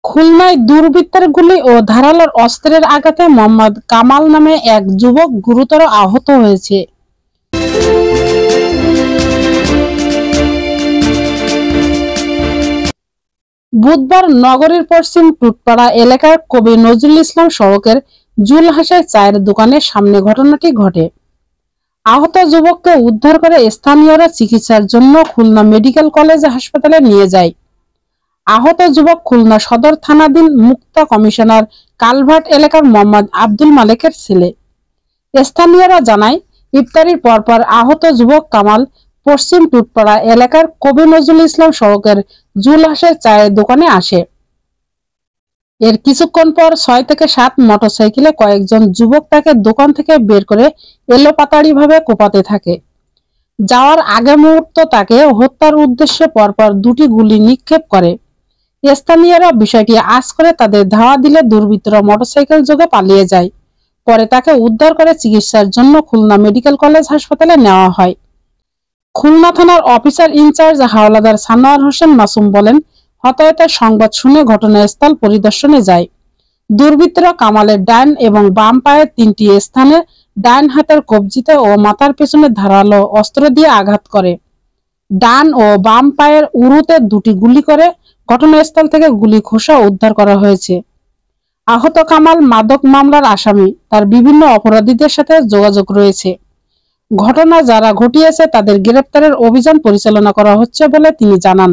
খুলনায় দুর্বৃত্তের গুলি ও ধারালো অস্ত্রের আঘাতে মোহাম্মদ কামাল নামে এক যুবক গুরুতর আহত হয়েছে। বুধবার নগরীর পশ্চিম টুটপাড়া এলাকার কবি নজরুল ইসলাম সড়কের জুলহাসের চায়ের দোকানের সামনে ঘটনাটি ঘটে। আহত যুবককে উদ্ধার করে স্থানীয়রা চিকিৎসার জন্য খুলনা মেডিকেল কলেজ হাসপাতালে নিয়ে যায়। আহত যুবক খুলনা সদর থানাধীন মুক্তা কমিশনার কালভার্ট এলাকার মোহাম্মদ আব্দুল মালেকের ছেলে। স্থানীয়রা জানায়, ইফতারির পরপর আহত যুবক কামাল পশ্চিম টুটপাড়া এলাকার কবি নজরুল ইসলাম সড়কের জুলহাসের চায়ের দোকানে আসে। এর কিছুক্ষণ পর 6 থেকে 7 মোটরসাইকেলে কয়েকজন যুবক তাকে দোকান থেকে বের করে এলোপাতাড়িভাবে কোপাতে থাকে। যাওয়ার আগে মুহূর্ত তাকে হত্যার উদ্দেশ্যে পরপর 2টি গুলি নিক্ষেপ করে। স্থানীয়রা বিষয়টি আঁচ করে তাদের ধাওয়া দিলে দুর্বৃত্তরা মোটরসাইকেল যোগে পালিয়ে যায়। পরে তাকে উদ্ধার করে চিকিৎসার জন্য খুলনা মেডিকেল কলেজ হাসপাতালে নেওয়া হয়। খুলনা থানার অফিসার ইনচার্জ হাওলাদার সানোয়ার হোসেন মাসুম বলেন, হতাহতের সংবাদ শুনে ঘটনাস্থল পরিদর্শনে যায়। দুর্বৃত্তরা কামালের ডান এবং বাম পায়ের 3টি স্থানে ডান হাতের কবজিতে ও মাথার পেছনে ধারালো অস্ত্র দিয়ে আঘাত করে। ডান ও বাম পায়ের উরুতে 2টি গুলি করে ঘটনাস্থল থেকে গুলি খোসা উদ্ধার করা হয়েছে। আহত কামাল মাদক মামলার আসামি, তার বিভিন্ন অপরাধীদের সাথে যোগাযোগ রয়েছে। ঘটনা যারা ঘটিয়েছে তাদের গ্রেপ্তারের অভিযান পরিচালনা করা হচ্ছে বলে তিনি জানান।